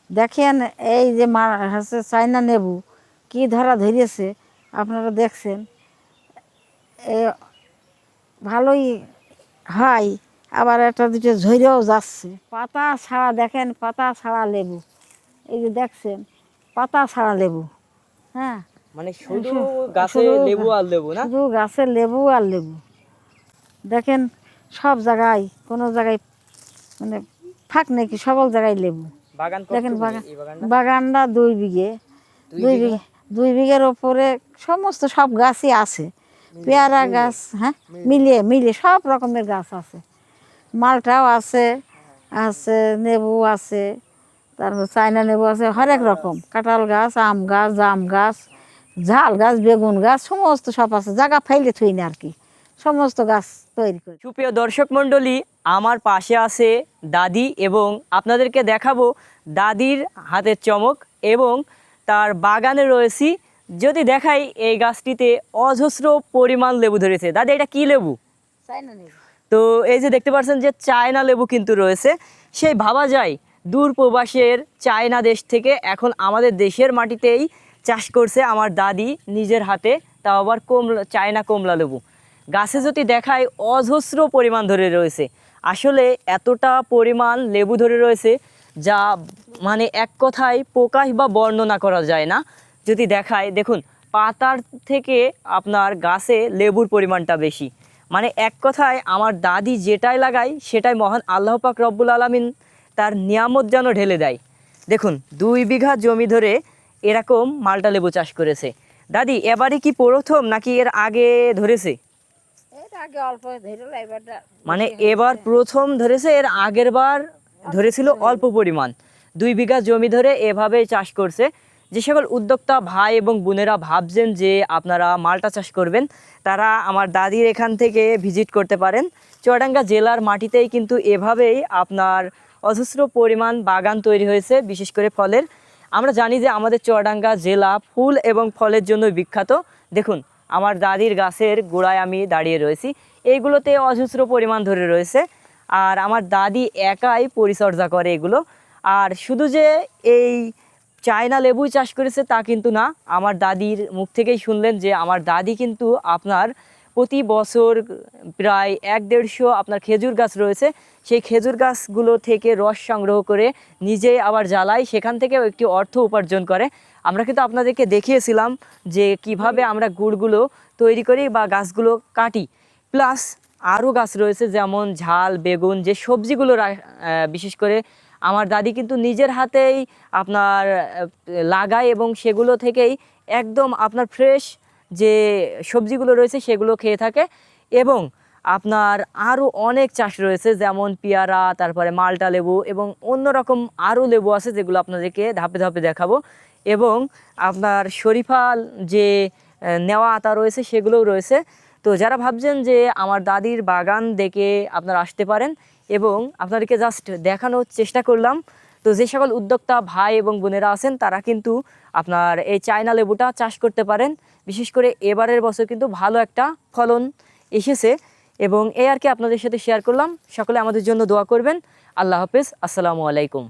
দেখেন এই যে হচ্ছে চায়না লেবু কি ধরা ধরিয়েছে আপনারা দেখছেন। এ ভালোই হয়, আবার একটা দুটো ঝরেও যাচ্ছে। পাতা ছাড়া দেখেন, পাতা ছাড়া লেবু, এই যে দেখছেন পাতা ছাড়া লেবু। হ্যাঁ, মানে শুধু গাছে শুধু লেবু আর লেবু না? শুধু গাছের লেবু আর লেবু। দেখেন সব জায়গায়, কোনো জায়গায় মানে ফাঁক নাকি, সকল জায়গায় লেবু। বাগান দেখেন কতটুকু এই বাগানটা? বাগানটা 2 বিঘে। 2 বিঘা? 2 বিঘের ওপরে সমস্ত সব গাছই আছে। পেয়ারা গাছ, হ্যাঁ মিলিয়ে মিলিয়ে সব রকমের গাছ আছে। মালটাও আছে, আছে লেবু আছে, তারপর চায়না লেবু আছে, হরেক রকম। কাঁঠাল গাছ, আম গাছ, জাম গাছ, ঝাল গাছ, বেগুন গাছ, সমস্ত সব আছে। জায়গা ফাইলে থুই না আর কি, সমস্ত গাছ তৈরি করি। সুপ্রিয় দর্শক মণ্ডলী, আমার পাশে আছে দাদি এবং আপনাদেরকে দেখাবো দাদির হাতের চমক এবং তার বাগানে রয়েছি। যদি দেখাই, এই গাছটিতে অজস্র পরিমাণ লেবু ধরেছে। দাদি, এটা কি লেবু? চায়না লেবু। তো এই যে দেখতে পাচ্ছেন যে চায়না লেবু কিন্তু রয়েছে। সেই ভাবা যায় দূর প্রবাসের চায়না দেশ থেকে এখন আমাদের দেশের মাটিতেই চাষ করছে আমার দাদি নিজের হাতে, তাও আবার চায়না কমলা লেবু। গাছে যদি দেখায় অজস্র পরিমাণ ধরে রয়েছে। আসলে এতটা পরিমাণ লেবু ধরে রয়েছে যা মানে এক কথায় প্রকাশ বা বর্ণনা করা যায় না। যদি দেখায়, দেখুন পাতার থেকে আপনার গাছে লেবুর পরিমাণটা বেশি। মানে এক কথায় আমার দাদি যেটাই লাগায় সেটাই মহান আল্লাহ পাক রব্বুল আলামিন তার নিয়ামত যেন ঢেলে দেয়। দেখুন 2 বিঘা জমি ধরে এরকম মালটা লেবু চাষ করেছে। দাদি, এবারে কি প্রথম নাকি এর আগে ধরেছে? আগে অল্প ধরল, এবারটা মানে এবার প্রথম ধরেছে, এর আগের বার ধরেছিল অল্প পরিমাণ। 2 বিঘা জমি ধরে এভাবেই চাষ করছে। যে সকল উদ্যোক্তা ভাই এবং বোনেরা ভাবছেন যে আপনারা মালটা চাষ করবেন, তারা আমার দাদির এখান থেকে ভিজিট করতে পারেন। চুয়াডাঙ্গা জেলার মাটিতেই কিন্তু এভাবেই আপনার অজস্র পরিমাণ বাগান তৈরি হয়েছে, বিশেষ করে ফলের। আমরা জানি যে আমাদের চুয়াডাঙ্গা জেলা ফুল এবং ফলের জন্য বিখ্যাত। দেখুন আমার দাদির গাছের গোড়ায় আমি দাঁড়িয়ে রয়েছি, এইগুলোতে অজস্র পরিমাণ ধরে রয়েছে। আর আমার দাদি একাই পরিচর্যা করে এগুলো। আর শুধু যে এই চায়না লেবুই চাষ করেছে তা কিন্তু না, আমার দাদির মুখ থেকেই শুনলেন যে আমার দাদি কিন্তু আপনার প্রতি বছর প্রায় 1-150 আপনার খেজুর গাছ রয়েছে। সেই খেজুর গাছগুলো থেকে রস সংগ্রহ করে নিজেই আবার জ্বালায়, সেখান থেকেও একটি অর্থ উপার্জন করে। আমরা কিন্তু আপনাদেরকে দেখিয়েছিলাম যে কিভাবে আমরা গুড়গুলো তৈরি করি বা গাছগুলো কাটি। প্লাস আরও গাছ রয়েছে যেমন ঝাল, বেগুন, যে সবজিগুলো বিশেষ করে আমার দাদি কিন্তু নিজের হাতেই আপনার লাগায় এবং সেগুলো থেকেই একদম আপনার ফ্রেশ যে সবজিগুলো রয়েছে সেগুলো খেয়ে থাকে। এবং আপনার আরও অনেক চাষ রয়েছে যেমন পেয়ারা, তারপরে মালটা লেবু এবং অন্যরকম আরও লেবু আছে যেগুলো আপনাদেরকে ধাপে ধাপে দেখাবো। এবং আপনার শরীফা যে নেওয়া আতা রয়েছে সেগুলোও রয়েছে। তো যারা ভাবছেন যে আমার দাদির বাগান দেখে আপনারা আসতে পারেন, এবং আপনাদেরকে জাস্ট দেখানোর চেষ্টা করলাম। তো যে সকল উদ্যোক্তা ভাই এবং বোনেরা আছেন তারা কিন্তু আপনার এই চায়না লেবুটা চাষ করতে পারেন। বিশেষ করে এবারের বছর কিন্তু ভালো একটা ফলন এসেছে, এবং এই আর কি আপনাদের সাথে শেয়ার করলাম। সকলে আমাদের জন্য দোয়া করবেন। আল্লাহ হাফেজ, আসসালামু আলাইকুম।